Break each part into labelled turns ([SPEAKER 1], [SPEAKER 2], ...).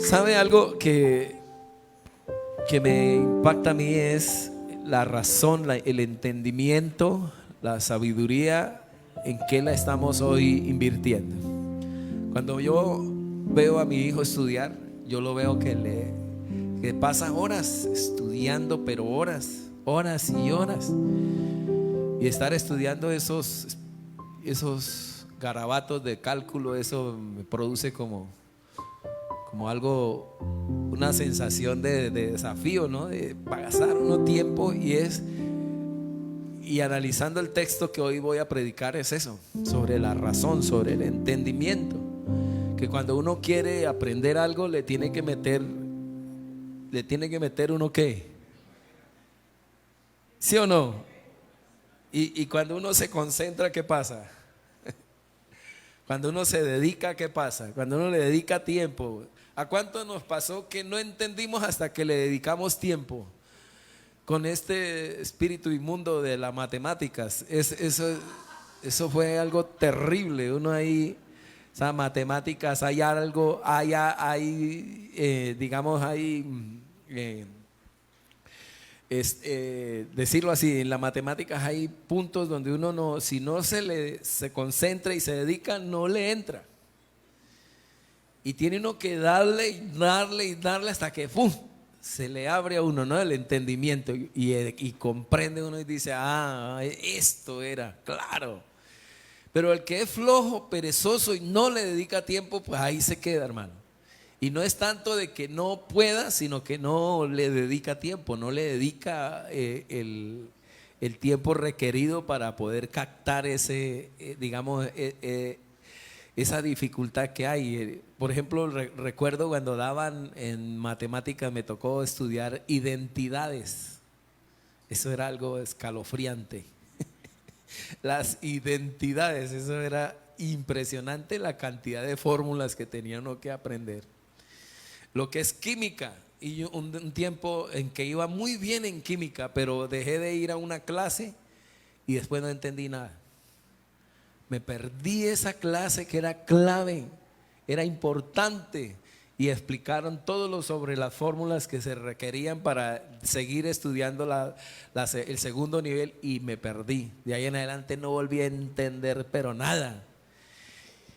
[SPEAKER 1] ¿Sabe algo que me impacta a mí? Es la razón, el entendimiento, la sabiduría en qué la estamos hoy invirtiendo. Cuando yo veo a mi hijo estudiar, yo lo veo que pasa horas estudiando, pero horas y horas. Y estar estudiando esos garabatos de cálculo, eso me produce como algo, una sensación de desafío, ¿no? De pasar uno tiempo y analizando el texto que hoy voy a predicar es eso, sobre la razón, sobre el entendimiento. Que cuando uno quiere aprender algo le tiene que meter uno, ¿qué? ¿Sí o no? Y cuando uno se concentra, ¿qué pasa? Cuando uno se dedica, ¿qué pasa? Cuando uno le dedica tiempo. ¿A cuánto nos pasó que no entendimos hasta que le dedicamos tiempo? Con este espíritu inmundo de las matemáticas. Eso fue algo terrible. Uno ahí, o sea, matemáticas, hay algo, digamos, decirlo así, en las matemáticas hay puntos donde uno no, si no se concentra y se dedica, no le entra. Y tiene uno que darle y darle y darle hasta que ¡pum!, se le abre a uno, ¿no?, el entendimiento y comprende uno y dice: ah, esto era, claro. Pero el que es flojo, perezoso y no le dedica tiempo, pues ahí se queda, hermano. Y no es tanto de que no pueda, sino que no le dedica tiempo, no le dedica el tiempo requerido para poder captar esa dificultad que hay. Por ejemplo, recuerdo cuando daban en matemáticas, me tocó estudiar identidades. Eso era algo escalofriante. Las identidades, eso era impresionante, la cantidad de fórmulas que tenía uno que aprender. Lo que es química, y yo, un tiempo en que iba muy bien en química, pero dejé de ir a una clase y después no entendí nada. Me perdí esa clase que era clave, era importante, y explicaron todo lo sobre las fórmulas que se requerían para seguir estudiando el segundo nivel, y me perdí. De ahí en adelante no volví a entender, pero nada.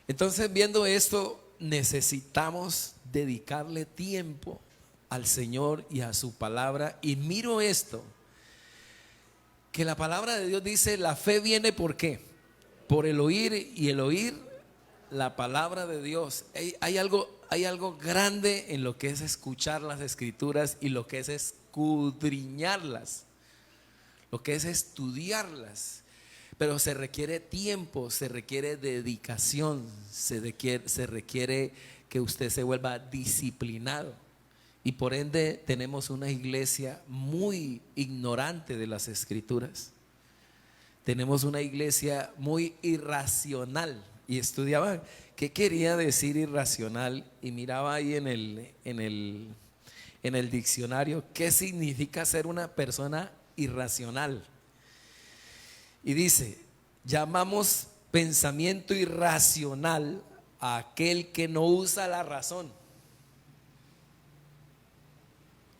[SPEAKER 1] Entonces, viendo esto, necesitamos dedicarle tiempo al Señor y a su palabra. Y miro esto, que la palabra de Dios dice: la fe viene ¿por qué? Por el oír, y el oír la palabra de Dios. Hay algo grande en lo que es escuchar las escrituras y lo que es escudriñarlas, lo que es estudiarlas. Pero se requiere tiempo, se requiere dedicación, se requiere que usted se vuelva disciplinado. Y por ende tenemos una iglesia muy ignorante de las escrituras. Tenemos una iglesia muy irracional. Y estudiaba qué quería decir irracional, y miraba ahí en el diccionario qué significa ser una persona irracional. Y dice: llamamos pensamiento irracional a aquel que no usa la razón.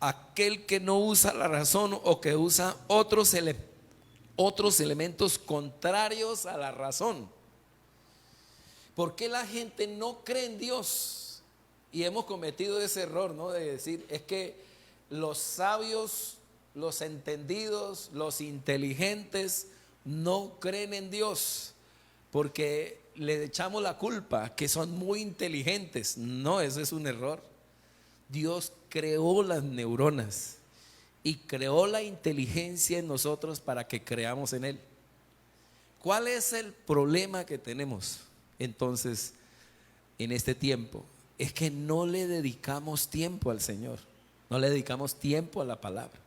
[SPEAKER 1] Aquel que no usa la razón, o que usa otros elementos contrarios a la razón. ¿Por qué la gente no cree en Dios? Y hemos cometido ese error, ¿no?, de decir: es que los sabios, los entendidos, los inteligentes no creen en Dios, porque le echamos la culpa que son muy inteligentes. No, eso es un error. Dios creó las neuronas y creó la inteligencia en nosotros para que creamos en Él. ¿Cuál es el problema que tenemos entonces en este tiempo? Es que no le dedicamos tiempo al Señor, no le dedicamos tiempo a la palabra,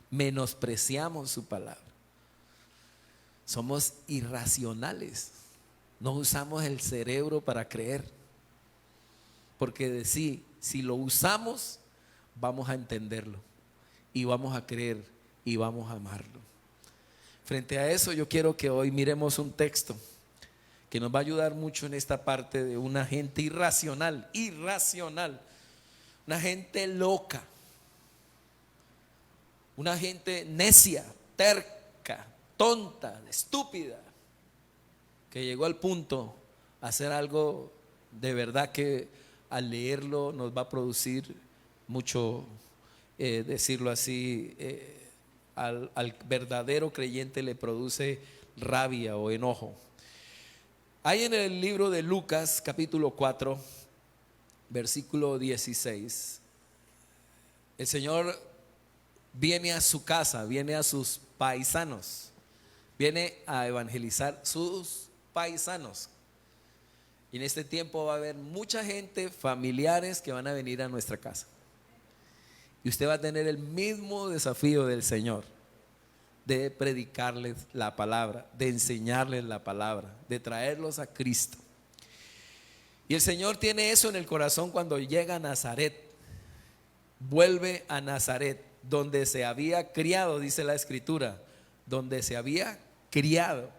[SPEAKER 1] menospreciamos su palabra. Somos irracionales, no usamos el cerebro para creer, porque si lo usamos, vamos a entenderlo y vamos a creer y vamos a amarlo. Frente a eso, yo quiero que hoy miremos un texto que nos va a ayudar mucho en esta parte de una gente irracional. una gente loca, una gente necia, terca, tonta, estúpida, que llegó al punto de hacer algo de verdad que al leerlo nos va a producir mucho, decirlo así, al verdadero creyente le produce rabia o enojo. Hay en el libro de Lucas capítulo 4 versículo 16, el Señor viene a su casa, viene a sus paisanos, viene a evangelizar sus paisanos. Y en este tiempo va a haber mucha gente, familiares que van a venir a nuestra casa. Y usted va a tener el mismo desafío del Señor, de predicarles la palabra, de enseñarles la palabra, de traerlos a Cristo. Y el Señor tiene eso en el corazón cuando llega a Nazaret. Vuelve a Nazaret, donde se había criado, dice la Escritura, donde se había criado.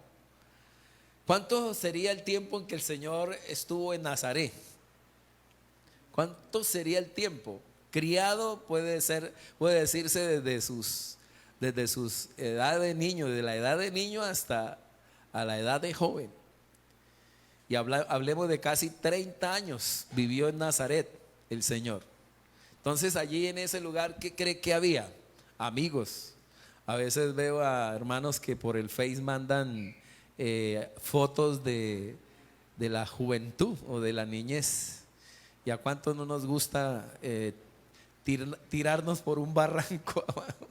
[SPEAKER 1] ¿Cuánto sería el tiempo en que el Señor estuvo en Nazaret? ¿Cuánto sería el tiempo? Criado puede decirse desde sus edad de niño, de la edad de niño hasta a la edad de joven. Y hablemos de casi 30 años vivió en Nazaret el Señor. Entonces allí en ese lugar, ¿qué cree que había? Amigos. A veces veo a hermanos que por el Face mandan fotos de la juventud o de la niñez. ¿Y a cuántos no nos gusta tirarnos por un barranco abajo?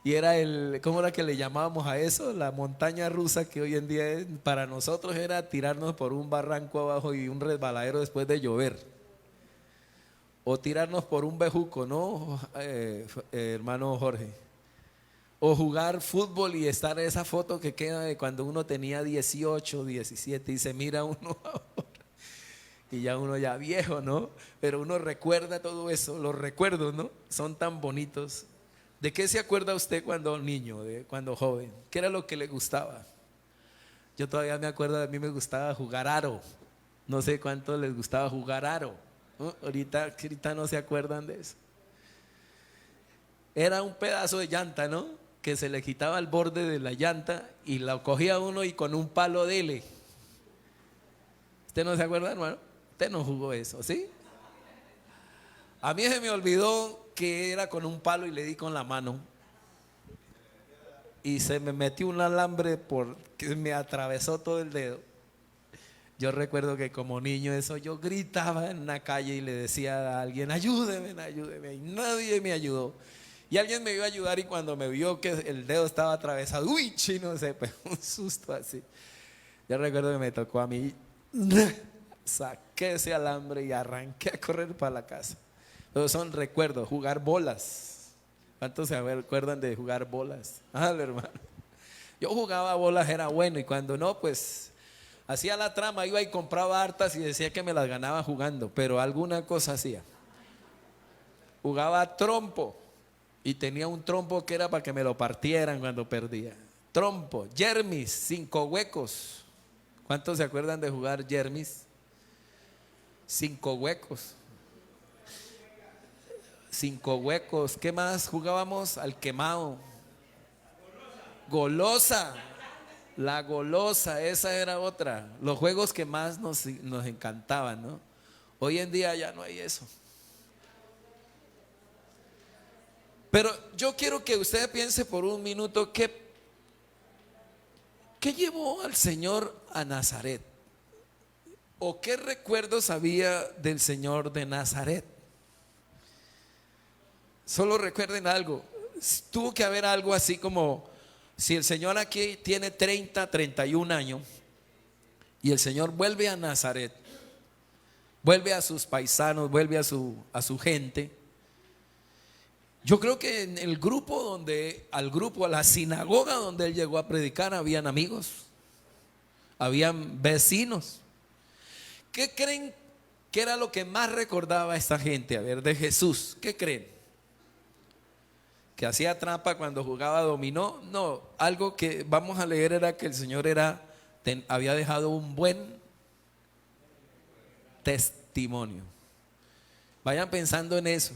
[SPEAKER 1] Y era ¿cómo era que le llamábamos a eso? La montaña rusa, que hoy en día para nosotros era tirarnos por un barranco abajo y un resbaladero después de llover. O tirarnos por un bejuco, ¿no, hermano Jorge? O jugar fútbol y estar esa foto que queda de cuando uno tenía 18, 17 y se mira uno ahora. Y ya uno ya viejo, ¿no? Pero uno recuerda todo eso, los recuerdos, ¿no? Son tan bonitos. ¿De qué se acuerda usted cuando niño, cuando joven? ¿Qué era lo que le gustaba? Yo todavía me acuerdo, a mí me gustaba jugar aro. No sé cuánto les gustaba jugar aro, ¿no? Ahorita no se acuerdan de eso. Era un pedazo de llanta, ¿no? Que se le quitaba el borde de la llanta y la cogía uno y con un palo dele. ¿Usted no se acuerda, hermano? Usted no jugó eso, ¿sí? A mí se me olvidó que era con un palo y le di con la mano. Y se me metió un alambre que me atravesó todo el dedo. Yo recuerdo que como niño eso yo gritaba en la calle y le decía a alguien, ayúdeme, ayúdeme. Y nadie me ayudó. Y alguien me iba a ayudar y cuando me vio que el dedo estaba atravesado, uy, chino, se pegó un susto así. Yo recuerdo que me tocó a mí, saqué ese alambre y arranqué a correr para la casa. Todos son recuerdos, jugar bolas. ¿Cuántos se acuerdan de jugar bolas? Hermano. Yo jugaba bolas, era bueno, y cuando no, pues hacía la trama, iba y compraba hartas y decía que me las ganaba jugando, pero alguna cosa hacía. Jugaba trompo y tenía un trompo que era para que me lo partieran cuando perdía. Trompo, yermis, 5 huecos. ¿Cuántos se acuerdan de jugar yermis? 5 huecos. 5 huecos. ¿Qué más jugábamos? Al quemado. Golosa. La golosa, esa era otra. Los juegos que más nos encantaban, ¿no? Hoy en día ya no hay eso. Pero yo quiero que usted piense por un minuto ¿qué llevó al Señor a Nazaret? ¿O qué recuerdos había del Señor de Nazaret? Solo recuerden algo, tuvo que haber algo así como si el Señor aquí tiene 30, 31 años y el Señor vuelve a Nazaret, vuelve a sus paisanos, vuelve a su gente. Yo creo que en el grupo a la sinagoga donde él llegó a predicar, habían amigos, habían vecinos. ¿Qué creen que era lo que más recordaba a esta gente? A ver, de Jesús, ¿qué creen? ¿Que hacía trampa cuando jugaba dominó? No, algo que vamos a leer era que el Señor había dejado un buen testimonio. Vayan pensando en eso.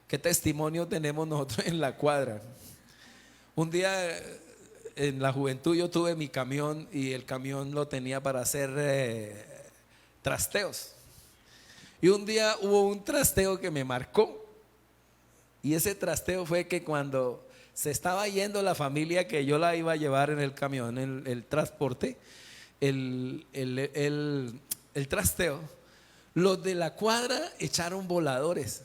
[SPEAKER 1] ¿Qué testimonio tenemos nosotros en la cuadra? Un día en la juventud yo tuve mi camión y el camión lo tenía para hacer trasteos. Y un día hubo un trasteo que me marcó. Y ese trasteo fue que cuando se estaba yendo la familia que yo la iba a llevar en el camión, el transporte, el trasteo, los de la cuadra echaron voladores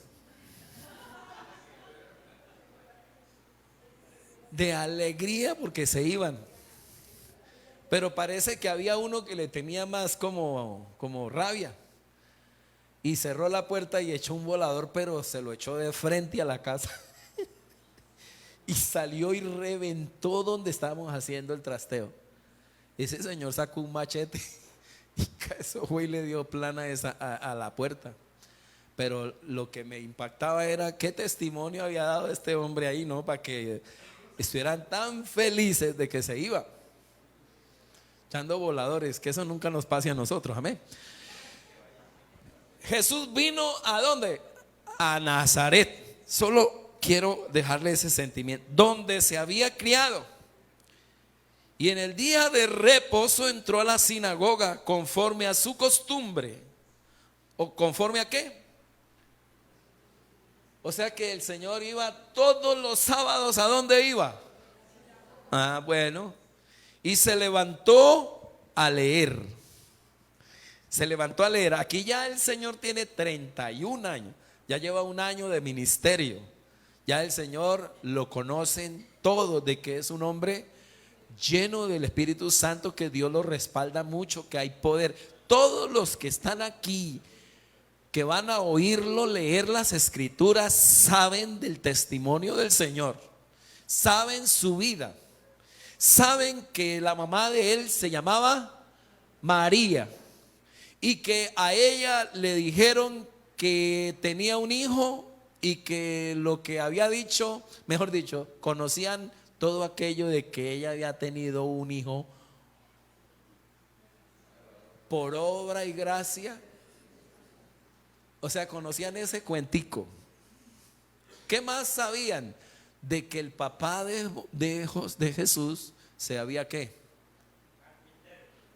[SPEAKER 1] de alegría porque se iban. Pero parece que había uno que le tenía más como rabia y cerró la puerta y echó un volador, pero se lo echó de frente a la casa y salió y reventó donde estábamos haciendo el trasteo. Ese señor sacó un machete y eso fue y le dio plana a la puerta. Pero lo que me impactaba era qué testimonio había dado este hombre ahí, ¿no? Para que estuvieran tan felices de que se iba echando voladores, que eso nunca nos pase a nosotros, amén. Jesús vino ¿a dónde? A Nazaret. Solo quiero dejarle ese sentimiento, donde se había criado. Y en el día de reposo entró a la sinagoga conforme a su costumbre. ¿O conforme a qué? O sea que el Señor iba todos los sábados. ¿A dónde iba? Ah, bueno. Y se levantó a leer. Se levantó a leer. Aquí ya el Señor tiene 31 años. Ya lleva un año de ministerio. Ya el Señor lo conocen todos de que es un hombre lleno del Espíritu Santo, que Dios lo respalda mucho, que hay poder. Todos los que están aquí, que van a oírlo leer las escrituras, saben del testimonio del Señor, saben su vida, saben que la mamá de él se llamaba María y que a ella le dijeron que tenía un hijo y que lo que había dicho, mejor dicho, conocían todo aquello de que ella había tenido un hijo por obra y gracia. O sea, conocían ese cuentico. ¿Qué más sabían? De que el papá de Jesús se había ¿qué?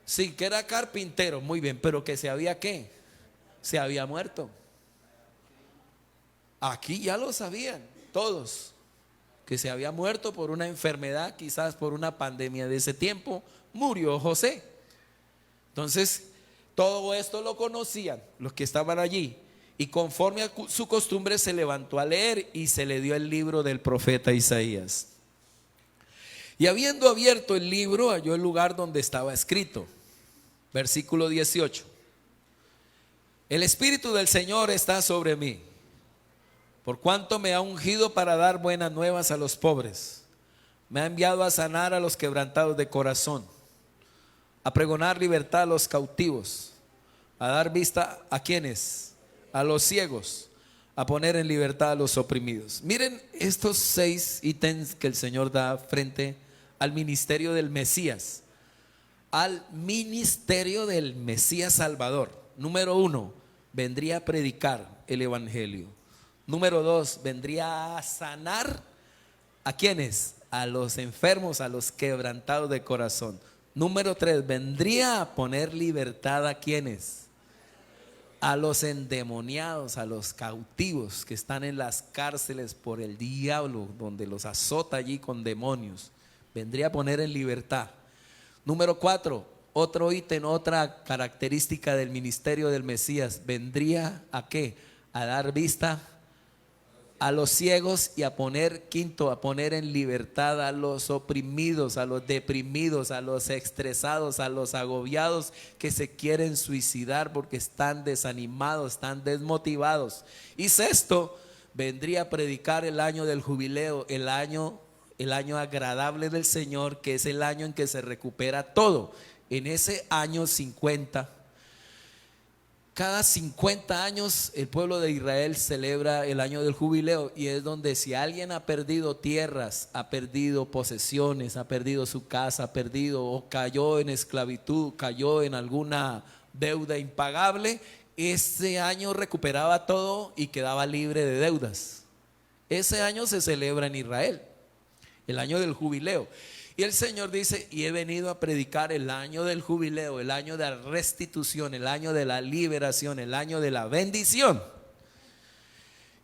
[SPEAKER 1] Sí, que era carpintero, muy bien, pero que se había ¿qué? Se había muerto. Aquí ya lo sabían todos, que se había muerto por una enfermedad, quizás por una pandemia de ese tiempo, murió José. Entonces, todo esto lo conocían los que estaban allí. Y conforme a su costumbre se levantó a leer y se le dio el libro del profeta Isaías. Y habiendo abierto el libro, halló el lugar donde estaba escrito. Versículo 18. El Espíritu del Señor está sobre mí, por cuanto me ha ungido para dar buenas nuevas a los pobres. Me ha enviado a sanar a los quebrantados de corazón, a pregonar libertad a los cautivos, a dar vista a quienes, a los ciegos, a poner en libertad a los oprimidos. Miren estos 6 ítems que el Señor da frente al ministerio del Mesías, al ministerio del Mesías Salvador. Número 1, vendría a predicar el evangelio. Número 2, vendría a sanar a quienes, a los enfermos, a los quebrantados de corazón. Número 3, vendría a poner libertad a quienes, a los endemoniados, a los cautivos que están en las cárceles por el diablo, donde los azota allí con demonios. Vendría a poner en libertad. Número 4, otro ítem, otra característica del ministerio del Mesías. Vendría a ¿qué? A dar vista a los ciegos y a poner, quinto, a poner en libertad a los oprimidos, a los deprimidos, a los estresados, a los agobiados que se quieren suicidar porque están desanimados, están desmotivados. Y sexto, vendría a predicar el año del jubileo, el año agradable del Señor, que es el año en que se recupera todo. En ese año 50, cada 50 años el pueblo de Israel celebra el año del jubileo, y es donde si alguien ha perdido tierras, ha perdido posesiones, ha perdido su casa, ha perdido o cayó en esclavitud, cayó en alguna deuda impagable, ese año recuperaba todo y quedaba libre de deudas. Ese año se celebra en Israel, el año del jubileo. Y el Señor dice, y he venido a predicar el año del jubileo, el año de la restitución, el año de la liberación, el año de la bendición.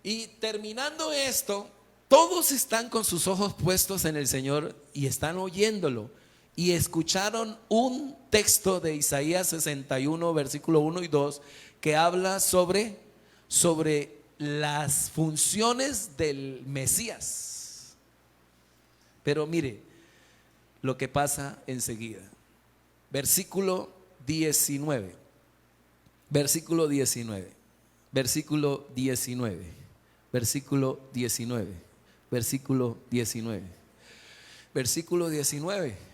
[SPEAKER 1] Y terminando esto, todos están con sus ojos puestos en el Señor y están oyéndolo. Y escucharon un texto de Isaías 61, versículo 1 y 2, que habla sobre las funciones del Mesías. Pero mire lo que pasa enseguida. Versículo 19. Versículo 19. Versículo 19. Versículo 19. Versículo 19. Versículo 19.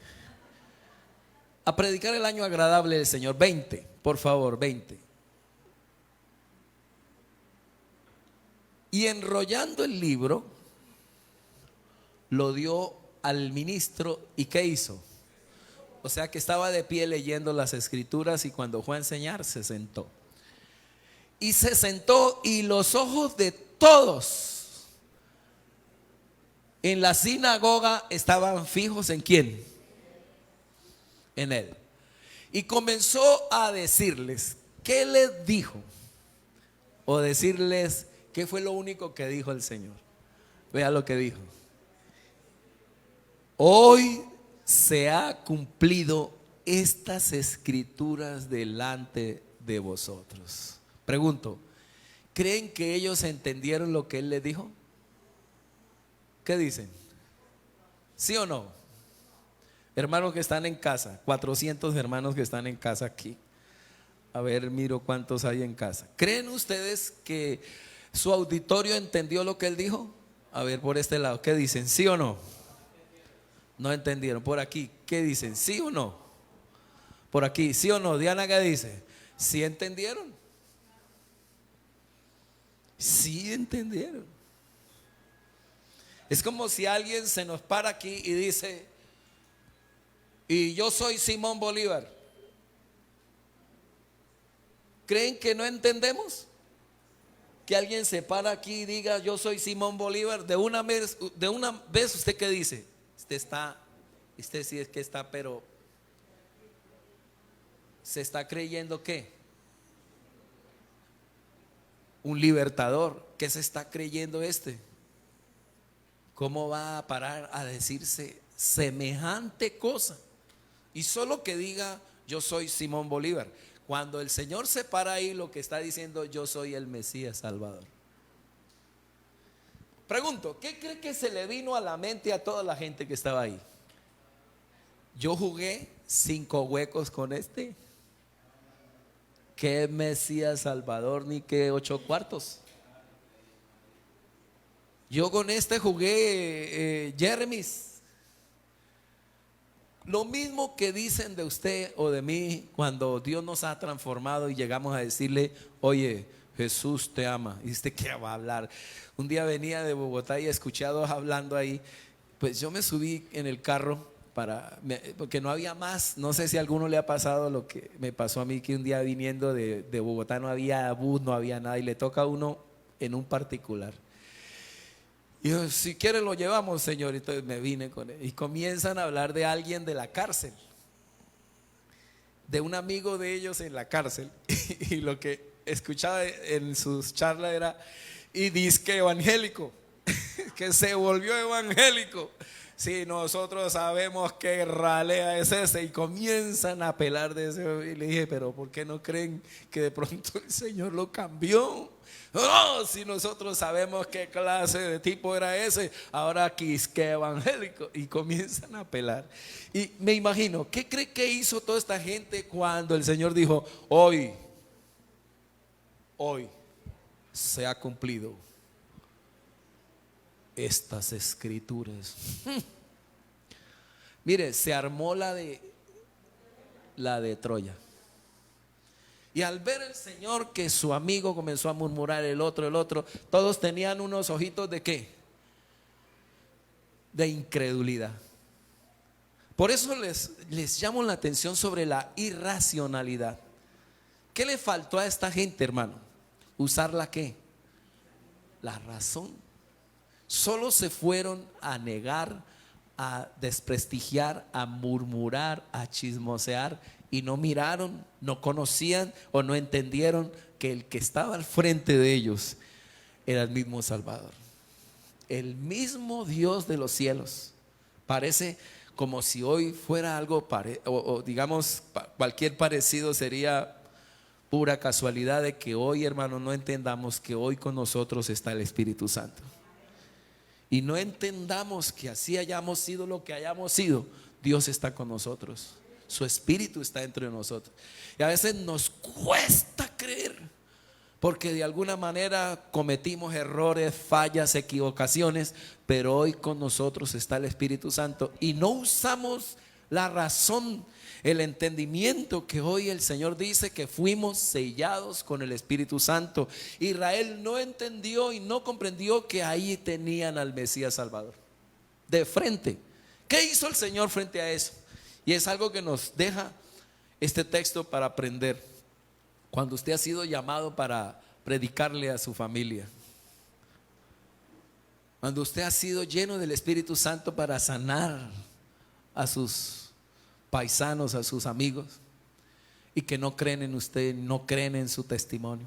[SPEAKER 1] A predicar el año agradable del Señor. 20, por favor, 20. Y enrollando el libro, lo dio al ministro. ¿Y qué hizo? O sea que estaba de pie leyendo las escrituras, y cuando fue a enseñar se sentó. Y se sentó, y los ojos de todos en la sinagoga estaban fijos ¿en quién? En él. Y comenzó a decirles, ¿qué les dijo? O decirles, ¿qué fue lo único que dijo el Señor? Vea lo que dijo. Hoy se ha cumplido estas escrituras delante de vosotros. Pregunto, ¿creen que ellos entendieron lo que él les dijo? ¿Qué dicen? ¿Sí o no? Hermanos que están en casa, 400 hermanos que están en casa aquí. A ver, miro cuántos hay en casa. ¿Creen ustedes que su auditorio entendió lo que él dijo? A ver, por este lado, ¿qué dicen? ¿Sí o no? No entendieron. Por aquí, ¿qué dicen? ¿Sí o no? Por aquí, ¿sí o no? Diana, ¿qué dice? ¿Sí entendieron? Sí entendieron. Es como si alguien se nos para aquí y dice, y yo soy Simón Bolívar. ¿Creen que no entendemos? Que alguien se para aquí y diga, yo soy Simón Bolívar. De una vez ¿usted qué dice? Usted sí es que está, pero ¿se está creyendo qué? Un libertador. ¿Qué se está creyendo este? ¿Cómo va a parar a decirse semejante cosa? Y solo que diga, yo soy Simón Bolívar. Cuando el Señor se para ahí, lo que está diciendo, yo soy el Mesías Salvador. Pregunto, ¿qué cree que se le vino a la mente a toda la gente que estaba ahí? Yo jugué 5 huecos con este. ¿Qué Mesías Salvador ni qué 8 cuartos? Yo con este jugué Jeremías. Lo mismo que dicen de usted o de mí cuando Dios nos ha transformado y llegamos a decirle, oye, Jesús te ama. ¿Y usted qué va a hablar? Un día venía de Bogotá y escuché a 2 hablando ahí. Pues yo me subí en el carro porque no había más. No sé si a alguno le ha pasado lo que me pasó a mí, que un día viniendo de Bogotá no había bus, no había nada, y le toca a uno en un particular. Y yo, si quiere lo llevamos, señor. Entonces me vine con él y comienzan a hablar de alguien de la cárcel, de un amigo de ellos en la cárcel. Y lo que escuchaba en sus charlas era, y dizque evangélico, que se volvió evangélico. Sí, nosotros sabemos qué ralea es ese. Y comienzan a apelar de eso. Y le dije, pero ¿por qué no creen que de pronto el Señor lo cambió? No, si nosotros sabemos qué clase de tipo era ese, ahora aquí es que evangélico. Y comienzan a apelar. Y me imagino, ¿qué cree que hizo toda esta gente cuando el Señor dijo, hoy se ha cumplido estas escrituras? Mire, se armó la de Troya. Y al ver el Señor que su amigo comenzó a murmurar, el otro, todos tenían unos ojitos de ¿qué? De incredulidad. Por eso les llamo la atención sobre la irracionalidad. ¿Qué le faltó a esta gente, hermano? ¿Usar la qué? La razón. Solo se fueron a negar, a desprestigiar, a murmurar, a chismosear, y no miraron, no conocían o no entendieron que el que estaba al frente de ellos era el mismo Salvador, el mismo Dios de los cielos. Parece como si hoy fuera algo o digamos cualquier parecido sería pura casualidad de que hoy, hermano, no entendamos que hoy con nosotros está el Espíritu Santo. Y no entendamos que así hayamos sido lo que hayamos sido, Dios está con nosotros, su Espíritu está dentro de nosotros. Y a veces nos cuesta creer, porque de alguna manera cometimos errores, fallas, equivocaciones, pero hoy con nosotros está el Espíritu Santo y no usamos la razón, el entendimiento que hoy el Señor dice que fuimos sellados con el Espíritu Santo. Israel no entendió y no comprendió que ahí tenían al Mesías Salvador de frente. ¿Qué hizo el Señor frente a eso? Y es algo que nos deja este texto para aprender. Cuando usted ha sido llamado para predicarle a su familia, cuando usted ha sido lleno del Espíritu Santo para sanar a sus paisanos, a sus amigos, y que no creen en usted, no creen en su testimonio.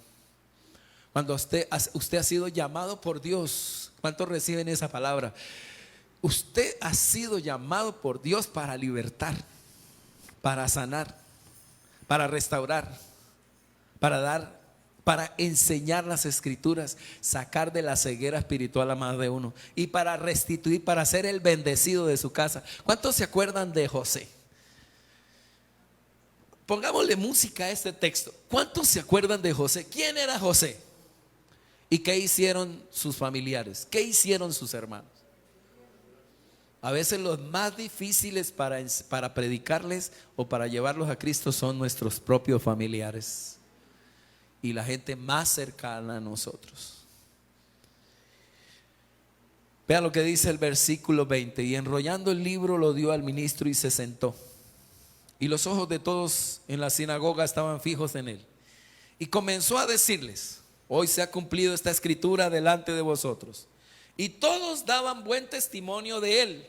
[SPEAKER 1] Cuando usted ha sido llamado por Dios, ¿cuántos reciben esa palabra? Usted ha sido llamado por Dios para libertar, para sanar, para restaurar, para dar, para enseñar las escrituras, sacar de la ceguera espiritual a más de uno, y para restituir, para ser el bendecido de su casa. ¿Cuántos se acuerdan de José? Pongámosle música a este texto. ¿Cuántos se acuerdan de José? ¿Quién era José? ¿Y qué hicieron sus familiares? ¿Qué hicieron sus hermanos? A veces los más difíciles para predicarles o para llevarlos a Cristo son nuestros propios familiares y la gente más cercana a nosotros. Vean lo que dice el versículo 20. Y enrollando el libro lo dio al ministro y se sentó. Y los ojos de todos en la sinagoga estaban fijos en él. Y comenzó a decirles: hoy se ha cumplido esta escritura delante de vosotros. Y todos daban buen testimonio de él.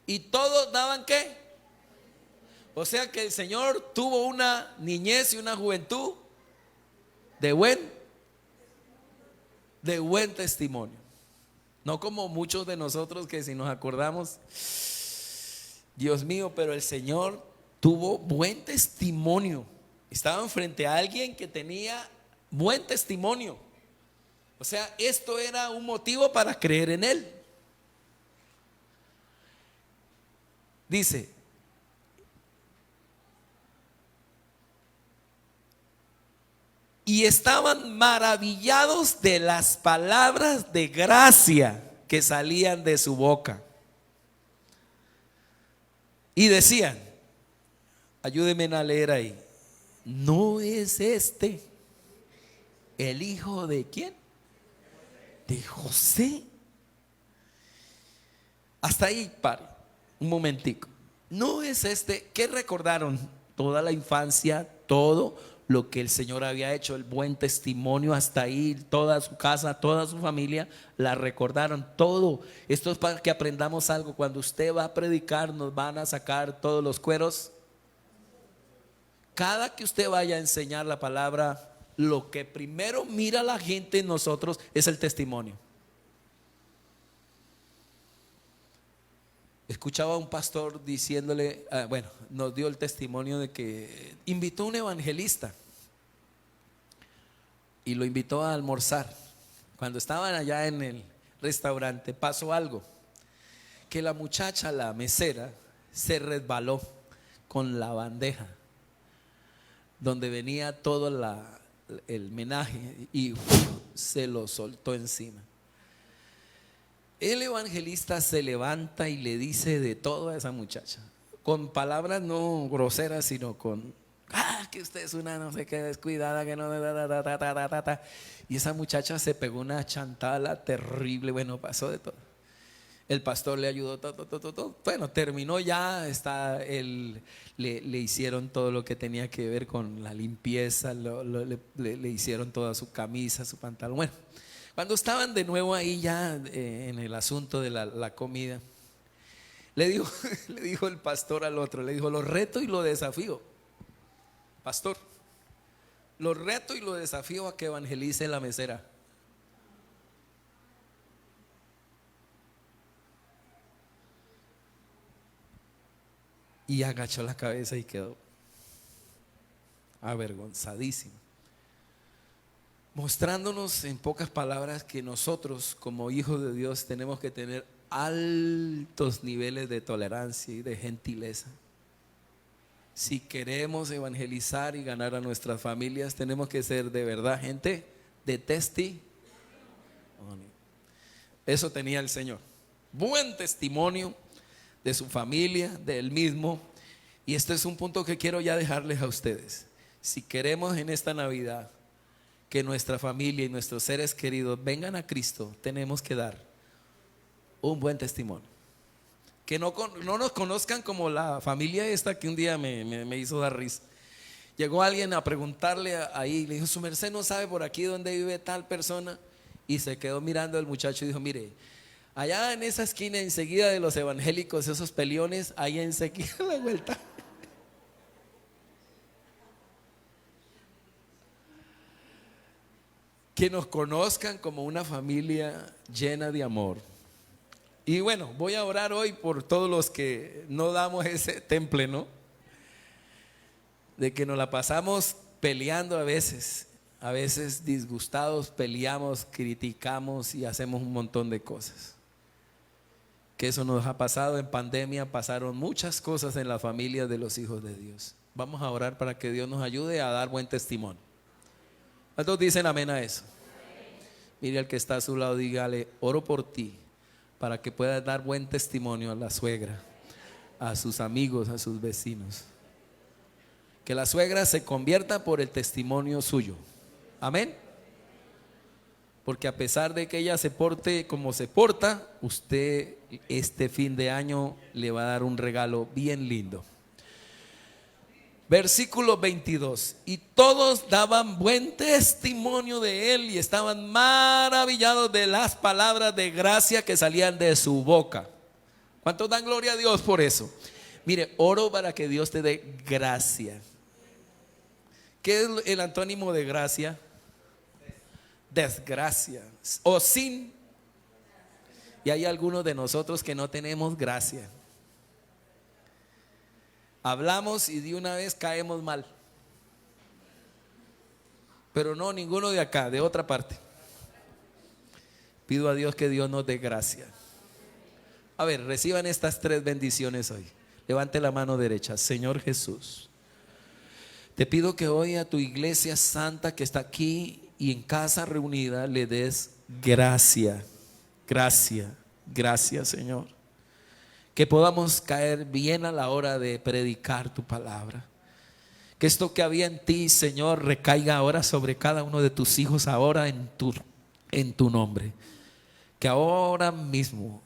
[SPEAKER 1] ¿Y todos daban qué? O sea que el Señor tuvo una niñez y una juventud de buen testimonio. No como muchos de nosotros que si nos acordamos, Dios mío, pero el Señor tuvo buen testimonio. Estaban frente a alguien que tenía buen testimonio. O sea, esto era un motivo para creer en él. Dice: y estaban maravillados de las palabras de gracia que salían de su boca. Y decían, ayúdenme a leer ahí: ¿no es este el hijo de quién? De José. Hasta ahí pare, un momentico. ¿No es este? ¿Qué recordaron? Toda la infancia, todo lo que el Señor había hecho, el buen testimonio hasta ahí, toda su casa, toda su familia, la recordaron todo. Esto es para que aprendamos algo. Cuando usted va a predicar, nos van a sacar todos los cueros. Cada que usted vaya a enseñar la palabra, lo que primero mira la gente en nosotros es el testimonio. Escuchaba a un pastor diciéndole, nos dio el testimonio de que invitó a un evangelista y lo invitó a almorzar. Cuando estaban allá en el restaurante, pasó algo, que la muchacha, la mesera, se resbaló con la bandeja donde venía todo el menaje y se lo soltó encima. El evangelista se levanta y le dice de todo a esa muchacha, con palabras no groseras, sino con que usted es una no sé qué descuidada, que no y esa muchacha se pegó una chantada terrible. Bueno, pasó de todo. El pastor le ayudó, bueno, terminó ya, le hicieron todo lo que tenía que ver con la limpieza, le hicieron toda su camisa, su pantalón. Bueno, cuando estaban de nuevo ahí ya en el asunto de la comida, le dijo el pastor al otro, le dijo: lo reto y lo desafío, pastor, lo reto y lo desafío a que evangelice la mesera. Y agachó la cabeza y quedó avergonzadísimo, mostrándonos en pocas palabras que nosotros como hijos de Dios tenemos que tener altos niveles de tolerancia y de gentileza. Si queremos evangelizar y ganar a nuestras familias, tenemos que ser de verdad gente de testimonio. Eso tenía el Señor, buen testimonio de su familia, de él mismo. Y este es un punto que quiero ya dejarles a ustedes. Si queremos en esta Navidad que nuestra familia y nuestros seres queridos vengan a Cristo, tenemos que dar un buen testimonio. Que no nos conozcan como la familia esta que un día me hizo dar risa. Llegó alguien a preguntarle ahí, le dijo: su merced no sabe por aquí dónde vive tal persona. Y se quedó mirando al muchacho y dijo: mire, allá en esa esquina enseguida de los evangélicos, esos peliones, ahí enseguida a la vuelta. Que nos conozcan como una familia llena de amor. Y bueno, voy a orar hoy por todos los que no damos ese temple, ¿no? De que nos la pasamos peleando a veces disgustados, peleamos, criticamos y hacemos un montón de cosas. Que eso nos ha pasado en pandemia, pasaron muchas cosas en la familia de los hijos de Dios. Vamos a orar para que Dios nos ayude a dar buen testimonio. ¿Cuántos dicen amén a eso? Mire al que está a su lado, dígale: oro por ti para que puedas dar buen testimonio a la suegra, a sus amigos, a sus vecinos. Que la suegra se convierta por el testimonio suyo. Amén. Porque a pesar de que ella se porte como se porta, usted este fin de año le va a dar un regalo bien lindo. Versículo 22: y todos daban buen testimonio de él y estaban maravillados de las palabras de gracia que salían de su boca. ¿Cuántos dan gloria a Dios por eso? Mire, oro para que Dios te dé gracia. ¿Qué es el antónimo de gracia? Desgracia o sin. Y hay algunos de nosotros que no tenemos gracia. Hablamos y de una vez caemos mal. Pero no, ninguno de acá, de otra parte. Pido a Dios que Dios nos dé gracia. A ver, reciban estas 3 bendiciones hoy. Levante la mano derecha. Señor Jesús, te pido que hoy a tu iglesia santa que está aquí y en casa reunida le des gracia, gracia, gracias, Señor. Que podamos caer bien a la hora de predicar tu palabra. Que esto que había en ti, Señor, recaiga ahora sobre cada uno de tus hijos, ahora en tu nombre. Que ahora mismo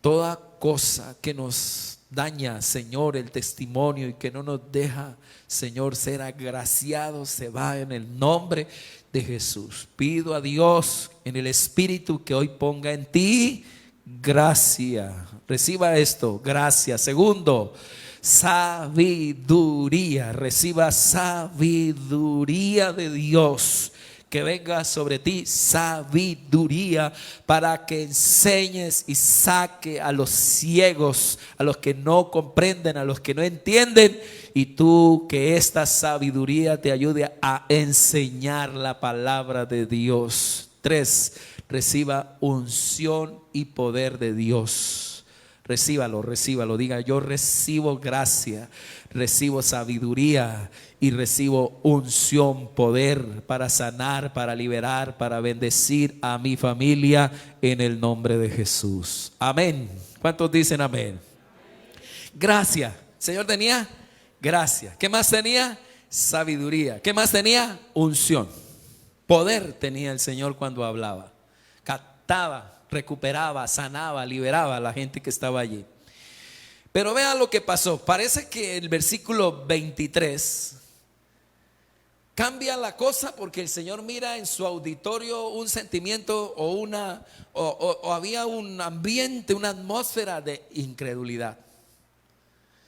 [SPEAKER 1] toda cosa que nos daña, Señor, el testimonio y que no nos deja, Señor, ser agraciados, se va en el nombre de Jesús. Pido a Dios en el Espíritu que hoy ponga en ti gracia. Reciba esto, gracia. Segundo, sabiduría. Reciba sabiduría de Dios. Que venga sobre ti sabiduría para que enseñes y saque a los ciegos, a los que no comprenden, a los que no entienden, y tú que esta sabiduría te ayude a enseñar la palabra de Dios. 3, reciba unción y poder de Dios. Recíbalo, diga: yo recibo gracia, recibo sabiduría y recibo unción, poder para sanar, para liberar, para bendecir a mi familia en el nombre de Jesús. Amén. ¿Cuántos dicen amén? Gracia. El Señor tenía gracia. ¿Qué más tenía? Sabiduría. ¿Qué más tenía? Unción. Poder tenía el Señor cuando hablaba. Captaba recuperaba, sanaba, liberaba a la gente que estaba allí. Pero vea lo que pasó. Parece que el versículo 23 cambia la cosa, porque el Señor mira en su auditorio un sentimiento o había un ambiente, una atmósfera de incredulidad.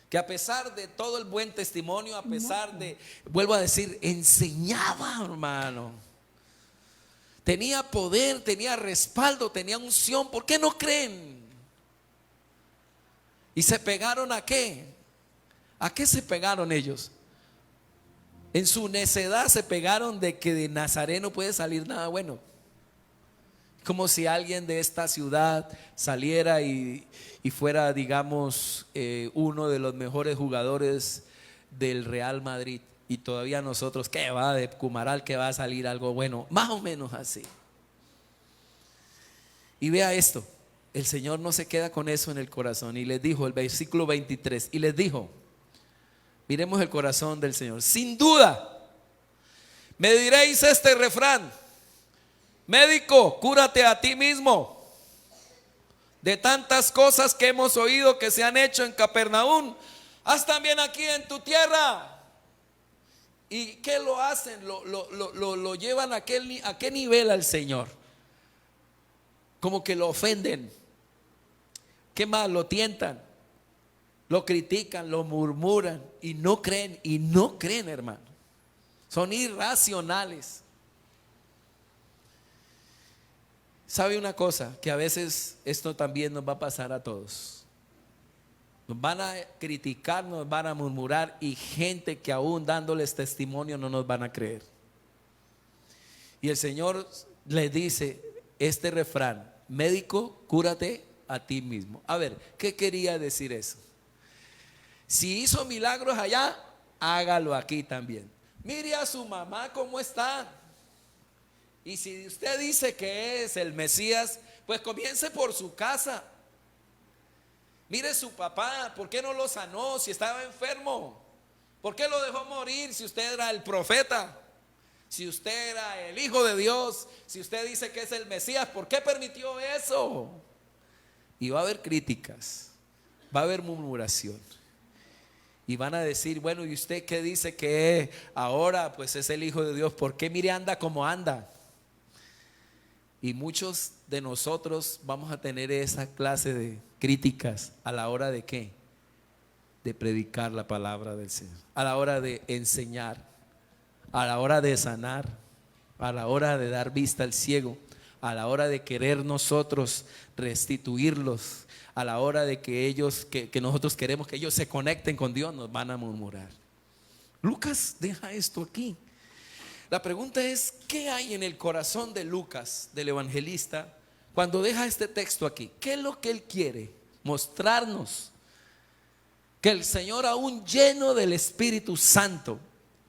[SPEAKER 1] Que a pesar de todo el buen testimonio, a pesar de, vuelvo a decir, enseñaba, hermano. Tenía poder, tenía respaldo, tenía unción. ¿Por qué no creen? ¿Y se pegaron a qué? ¿A qué se pegaron ellos? En su necedad se pegaron de que de Nazaret no puede salir nada bueno. Como si alguien de esta ciudad saliera y fuera, digamos, uno de los mejores jugadores del Real Madrid. Y todavía nosotros, ¿qué va de Cumaral que va a salir algo bueno? Más o menos así. Y vea esto, el Señor no se queda con eso en el corazón. Y les dijo, el versículo 23, y les dijo, miremos el corazón del Señor. Sin duda, me diréis este refrán: médico, cúrate a ti mismo. De tantas cosas que hemos oído que se han hecho en Capernaum, haz también aquí en tu tierra. ¿Y qué lo hacen? Lo llevan a qué nivel al Señor. Como que lo ofenden. ¿Qué más? Lo tientan, lo critican, lo murmuran y no creen, hermano. Son irracionales. ¿Sabe una cosa? Que a veces esto también nos va a pasar a todos. Nos van a criticar, nos van a murmurar, y gente que aún dándoles testimonio no nos van a creer. Y el Señor le dice este refrán: médico, cúrate a ti mismo. A ver, ¿qué quería decir eso? Si hizo milagros allá, hágalo aquí también. Mire a su mamá cómo está. Y si usted dice que es el Mesías, pues comience por su casa. Mire su papá, ¿por qué no lo sanó si estaba enfermo? ¿Por qué lo dejó morir si usted era el profeta? Si usted era el Hijo de Dios, si usted dice que es el Mesías, ¿por qué permitió eso? Y va a haber críticas, va a haber murmuración. Y van a decir, bueno, ¿y usted qué dice que es? Ahora pues es el Hijo de Dios, ¿por qué mire anda como anda? Y muchos de nosotros vamos a tener esa clase de críticas a la hora de ¿qué? De predicar la palabra del Señor, a la hora de enseñar, a la hora de sanar, a la hora de dar vista al ciego, a la hora de querer nosotros restituirlos, a la hora de que ellos, que nosotros queremos que ellos se conecten con Dios, nos van a murmurar. Lucas deja esto aquí. La pregunta es, ¿qué hay en el corazón de Lucas, del evangelista, cuando deja este texto aquí? ¿Qué es lo que él quiere mostrarnos? Que el Señor, aún lleno del Espíritu Santo,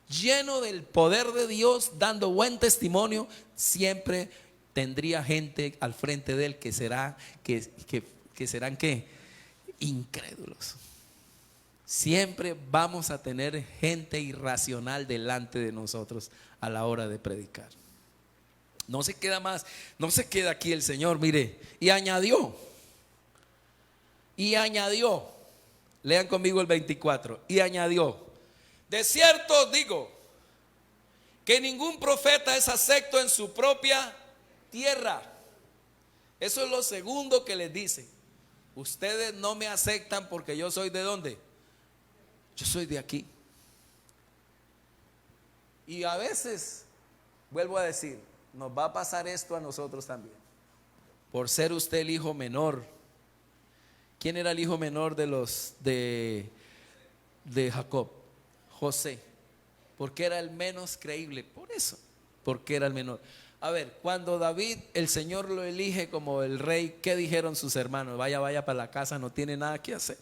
[SPEAKER 1] lleno del poder de Dios, dando buen testimonio, siempre tendría gente al frente de él que serán ¿qué? Incrédulos. Siempre vamos a tener gente irracional delante de nosotros a la hora de predicar. No se queda más, no se queda aquí el Señor, mire, y añadió, lean conmigo el 24, y añadió: de cierto os digo que ningún profeta es acepto en su propia tierra. Eso es lo segundo que les dice. Ustedes no me aceptan porque yo soy ¿de dónde? Yo soy de aquí. Y a veces, vuelvo a decir, nos va a pasar esto a nosotros también. Por ser usted el hijo menor. ¿Quién era el hijo menor de Jacob? José. Porque era el menos creíble. Por eso, porque era el menor. A ver, cuando David, el Señor lo elige como el rey, ¿qué dijeron sus hermanos? Vaya para la casa, no tiene nada que hacer.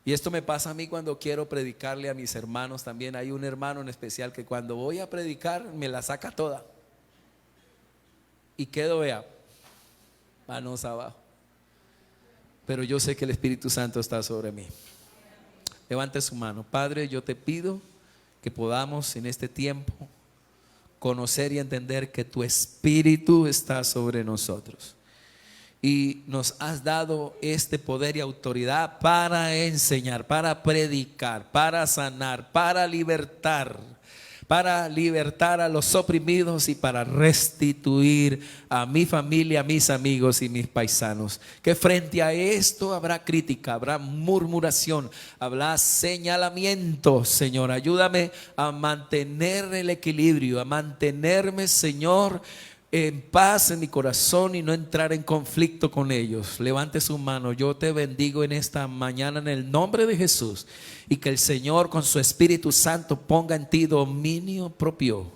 [SPEAKER 1] Y esto me pasa a mí cuando quiero predicarle a mis hermanos también. Hay un hermano en especial que cuando voy a predicar me la saca toda. Y quedo, vea, manos abajo. Pero yo sé que el Espíritu Santo está sobre mí. Levante su mano. Padre, yo te pido que podamos en este tiempo conocer y entender que tu Espíritu está sobre nosotros. Y nos has dado este poder y autoridad para enseñar, para predicar, para sanar, para libertar a los oprimidos y para restituir a mi familia, a mis amigos y mis paisanos. Que frente a esto habrá crítica, habrá murmuración, habrá señalamiento. Señor, ayúdame a mantener el equilibrio, a mantenerme, Señor, en paz en mi corazón y no entrar en conflicto con ellos. Levante su mano. Yo te bendigo en esta mañana en el nombre de Jesús, y que el Señor con su Espíritu Santo ponga en ti dominio propio,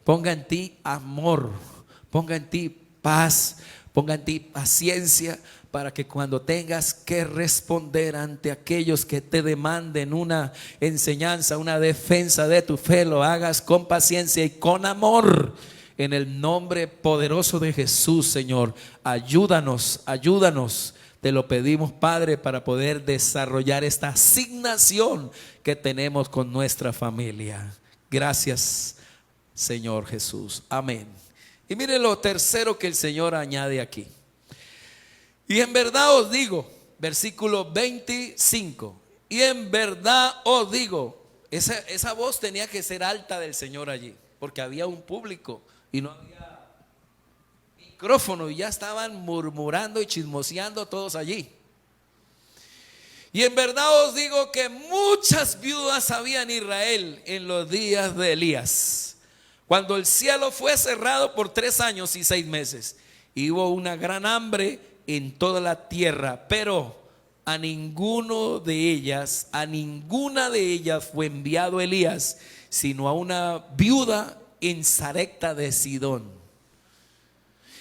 [SPEAKER 1] ponga en ti amor, ponga en ti paz, ponga en ti paciencia, para que cuando tengas que responder ante aquellos que te demanden una enseñanza, una defensa de tu fe, lo hagas con paciencia y con amor. En el nombre poderoso de Jesús, Señor, ayúdanos, te lo pedimos, Padre, para poder desarrollar esta asignación que tenemos con nuestra familia. Gracias, Señor Jesús. Amén. Y mire lo tercero que el Señor añade aquí. Y en verdad os digo, versículo 25, y en verdad os digo, esa voz tenía que ser alta del Señor allí, porque había un público y no había micrófono, y ya estaban murmurando y chismoseando todos allí. Y en verdad os digo que muchas viudas había en Israel en los días de Elías, cuando el cielo fue cerrado por 3 años y 6 meses, y hubo una gran hambre en toda la tierra, pero a ninguna de ellas fue enviado Elías, sino a una viuda en Sarepta de Sidón.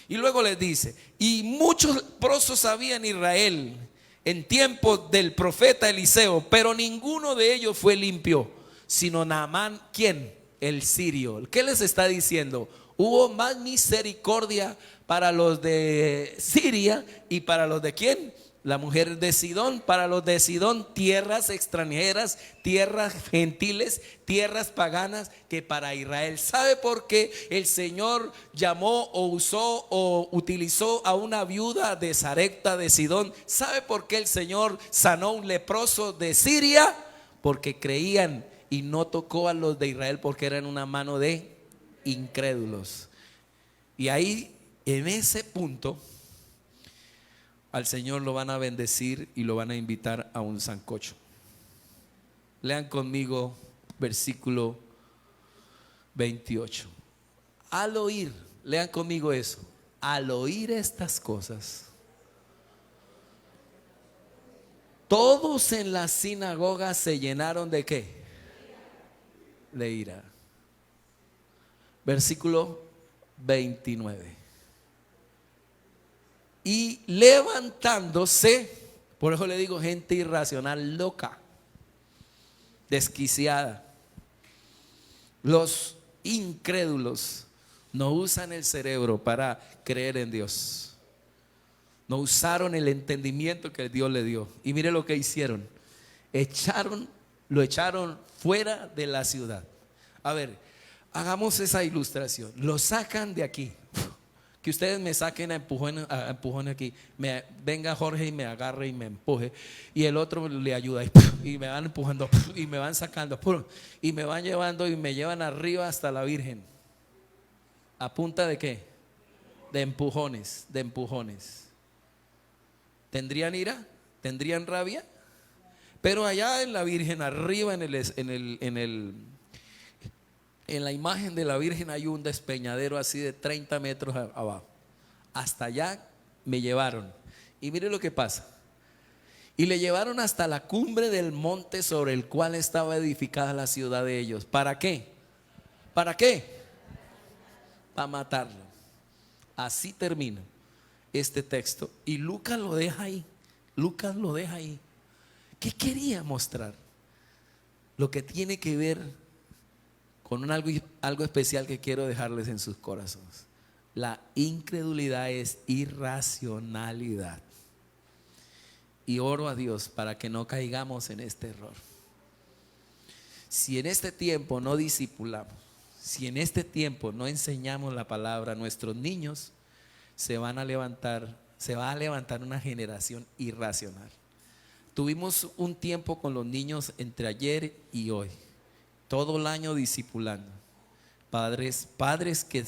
[SPEAKER 1] Y luego les dice: y muchos leprosos había en Israel en tiempos del profeta Eliseo, pero ninguno de ellos fue limpio, sino Naamán, ¿quién? El sirio. ¿Qué les está diciendo? Hubo más misericordia para los de Siria y para los de ¿quién? La mujer de Sidón. Para los de Sidón, tierras extranjeras, tierras gentiles, tierras paganas, que para Israel. ¿Sabe por qué el Señor llamó o usó o utilizó a una viuda de Sarepta de Sidón? ¿Sabe por qué el Señor sanó a un leproso de Siria? Porque creían, y no tocó a los de Israel porque eran una mano de incrédulos. Y ahí, en ese punto, al Señor lo van a bendecir y lo van a invitar a un sancocho. Lean conmigo versículo 28. Al oír, lean conmigo eso. Al oír estas cosas, todos en la sinagoga se llenaron ¿de qué? De ira. Versículo 29. Y levantándose, por eso le digo gente irracional, loca, desquiciada. Los incrédulos no usan el cerebro para creer en Dios. No usaron el entendimiento que Dios le dio. Y mire lo que hicieron. Lo echaron fuera de la ciudad. A ver, hagamos esa ilustración. Lo sacan de aquí. Que ustedes me saquen a empujón aquí. Venga Jorge y me agarre y me empuje. Y el otro le ayuda. Y me van empujando. Y me van sacando. Y me van llevando y me llevan arriba hasta la Virgen. ¿A punta de qué? De empujones. De empujones. ¿Tendrían ira? ¿Tendrían rabia? Pero allá en la Virgen, arriba en la imagen de la Virgen hay un despeñadero así de 30 metros abajo. Hasta allá me llevaron. Y mire lo que pasa. Y le llevaron hasta la cumbre del monte sobre el cual estaba edificada la ciudad de ellos. ¿Para qué? ¿Para qué? Para matarlo. Así termina este texto. Y Lucas lo deja ahí. Lucas lo deja ahí. ¿Qué quería mostrar? Lo que tiene que ver con algo especial que quiero dejarles en sus corazones. La incredulidad es irracionalidad. Y oro a Dios para que no caigamos en este error. Si en este tiempo no discipulamos, si en este tiempo no enseñamos la palabra a nuestros niños, se va a levantar una generación irracional. Tuvimos un tiempo con los niños entre ayer y hoy, todo el año discipulando. Padres que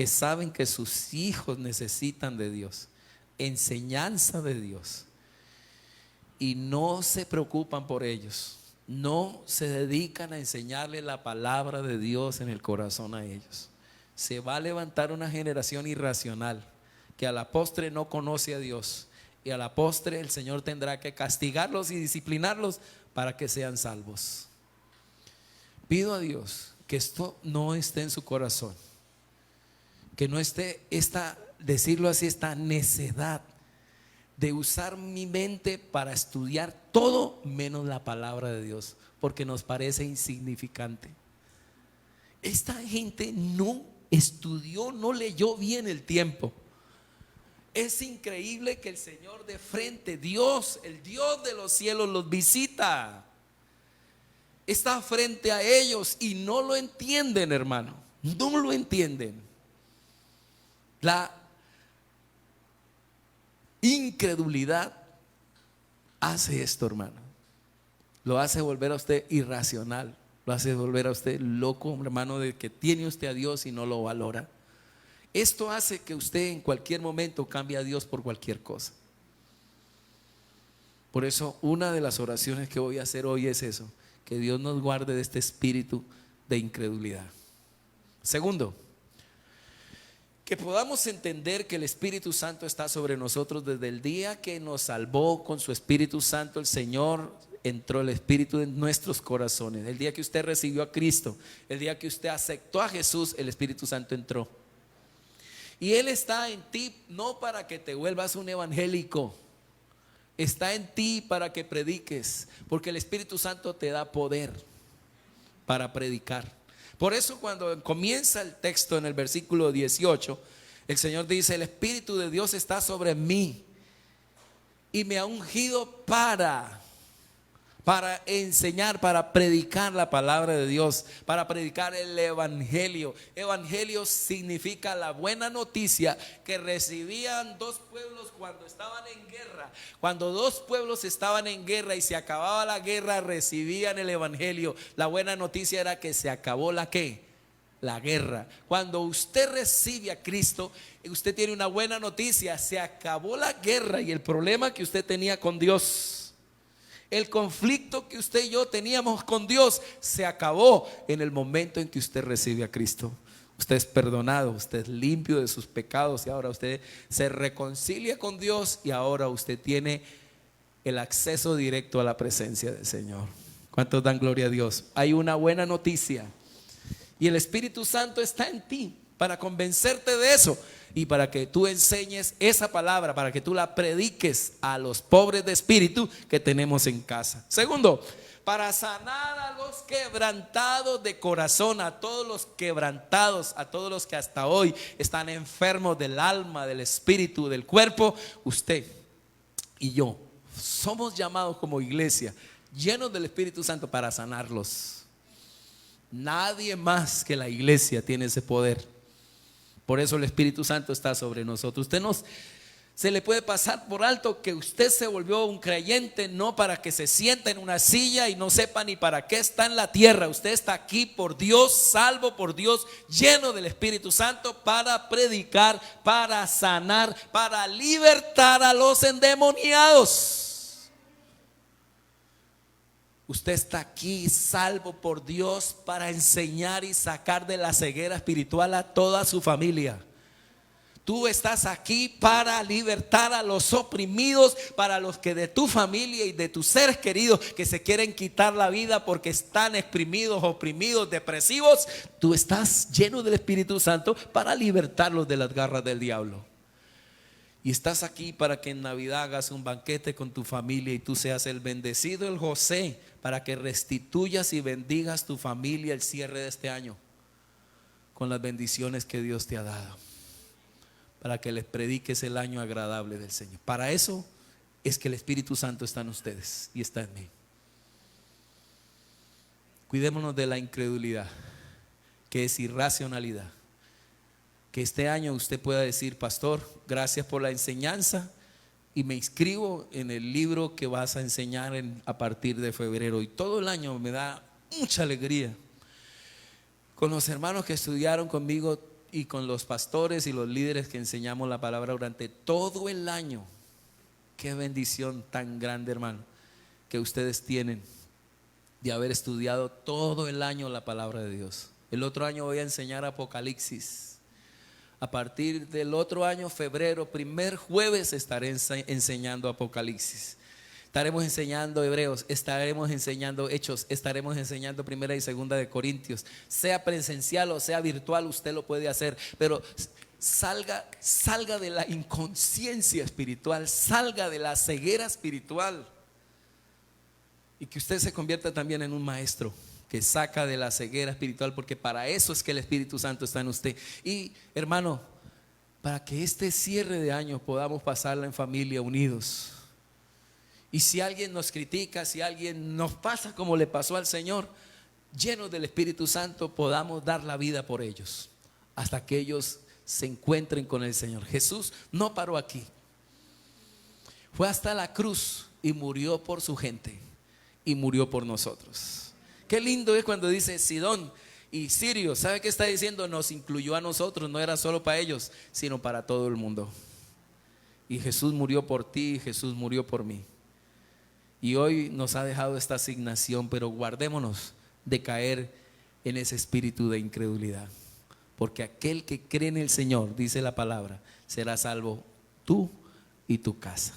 [SPEAKER 1] saben que sus hijos necesitan de Dios, enseñanza de Dios, y no se preocupan por ellos, no se dedican a enseñarle la palabra de Dios en el corazón a ellos. Se va a levantar una generación irracional que a la postre no conoce a Dios, y a la postre el Señor tendrá que castigarlos y disciplinarlos para que sean salvos. Pido a Dios que esto no esté en su corazón, que no esté decirlo así, esta necedad de usar mi mente para estudiar todo menos la palabra de Dios, porque nos parece insignificante. Esta gente no estudió, no leyó bien el tiempo. Es increíble que el Señor de frente, Dios, el Dios de los cielos, los visita, está frente a ellos y no lo entienden, hermano, no lo entienden. La incredulidad hace esto, hermano. Lo hace volver a usted irracional, lo hace volver a usted loco, hermano, de que tiene usted a Dios y no lo valora. Esto hace que usted en cualquier momento cambie a Dios por cualquier cosa. Por eso una de las oraciones que voy a hacer hoy es eso, que Dios nos guarde de este espíritu de incredulidad. Segundo, que podamos entender que el Espíritu Santo está sobre nosotros desde el día que nos salvó con su Espíritu Santo. El Señor entró el Espíritu en nuestros corazones. El día que usted recibió a Cristo, el día que usted aceptó a Jesús, el Espíritu Santo entró. Y Él está en ti no para que te vuelvas un evangélico, está en ti para que prediques, porque el Espíritu Santo te da poder para predicar. Por eso cuando comienza el texto en el versículo 18, el Señor dice: el Espíritu de Dios está sobre mí y me ha ungido para enseñar, para predicar la palabra de Dios, para predicar el evangelio. Evangelio significa la buena noticia que recibían dos pueblos cuando estaban en guerra. Cuando dos pueblos estaban en guerra y se acababa la guerra, recibían el evangelio. La buena noticia era que se acabó la guerra. Cuando usted recibe a Cristo, usted tiene una buena noticia: se acabó la guerra y el problema que usted tenía con Dios. El conflicto que usted y yo teníamos con Dios se acabó en el momento en que usted recibe a Cristo. Usted es perdonado, usted es limpio de sus pecados y ahora usted se reconcilia con Dios y ahora usted tiene el acceso directo a la presencia del Señor. ¿Cuántos dan gloria a Dios? Hay una buena noticia y el Espíritu Santo está en ti para convencerte de eso y para que tú enseñes esa palabra, para que tú la prediques a los pobres de espíritu que tenemos en casa. Segundo, para sanar a los quebrantados de corazón, a todos los quebrantados, a todos los que hasta hoy están enfermos del alma, del espíritu, del cuerpo. Usted y yo somos llamados como iglesia, llenos del Espíritu Santo, para sanarlos. Nadie más que la iglesia tiene ese poder. Por eso el Espíritu Santo está sobre nosotros. Se le puede pasar por alto que usted se volvió un creyente no para que se sienta en una silla y no sepa ni para qué está en la tierra. Usted está aquí por Dios, salvo por Dios, lleno del Espíritu Santo, para predicar, para sanar, para libertar a los endemoniados. Usted está aquí salvo por Dios para enseñar y sacar de la ceguera espiritual a toda su familia. Tú estás aquí para libertar a los oprimidos, para los que de tu familia y de tus seres queridos que se quieren quitar la vida porque están exprimidos, oprimidos, depresivos. Tú estás lleno del Espíritu Santo para libertarlos de las garras del diablo. Y estás aquí para que en Navidad hagas un banquete con tu familia y tú seas el bendecido, el José, para que restituyas y bendigas tu familia el cierre de este año con las bendiciones que Dios te ha dado, para que les prediques el año agradable del Señor. Para eso es que el Espíritu Santo está en ustedes y está en mí. Cuidémonos de la incredulidad, que es irracionalidad. Que este año usted pueda decir: pastor, gracias por la enseñanza y me inscribo en el libro que vas a enseñar a partir de febrero. Y todo el año me da mucha alegría con los hermanos que estudiaron conmigo y con los pastores y los líderes que enseñamos la palabra durante todo el año. Qué bendición tan grande, hermano, que ustedes tienen de haber estudiado todo el año la palabra de Dios. El otro año voy a enseñar Apocalipsis. A partir del otro año, febrero, primer jueves, estaré enseñando Apocalipsis. Estaremos enseñando Hebreos, estaremos enseñando Hechos, estaremos enseñando Primera y Segunda de Corintios. Sea presencial o sea virtual, usted lo puede hacer, pero salga de la inconsciencia espiritual, salga de la ceguera espiritual, y que usted se convierta también en un maestro que saca de la ceguera espiritual, porque para eso es que el Espíritu Santo está en usted. Y hermano, para que este cierre de año podamos pasarla en familia, unidos. Y si alguien nos critica, si alguien nos pasa como le pasó al Señor, llenos del Espíritu Santo, podamos dar la vida por ellos hasta que ellos se encuentren con el Señor. Jesús no paró aquí, fue hasta la cruz y murió por su gente y murió por nosotros. Qué lindo es cuando dice Sidón y Sirio. ¿Sabe qué está diciendo? Nos incluyó a nosotros, no era solo para ellos, sino para todo el mundo. Y Jesús murió por ti, Jesús murió por mí. Y hoy nos ha dejado esta asignación, pero guardémonos de caer en ese espíritu de incredulidad, porque aquel que cree en el Señor, dice la palabra, será salvo tú y tu casa.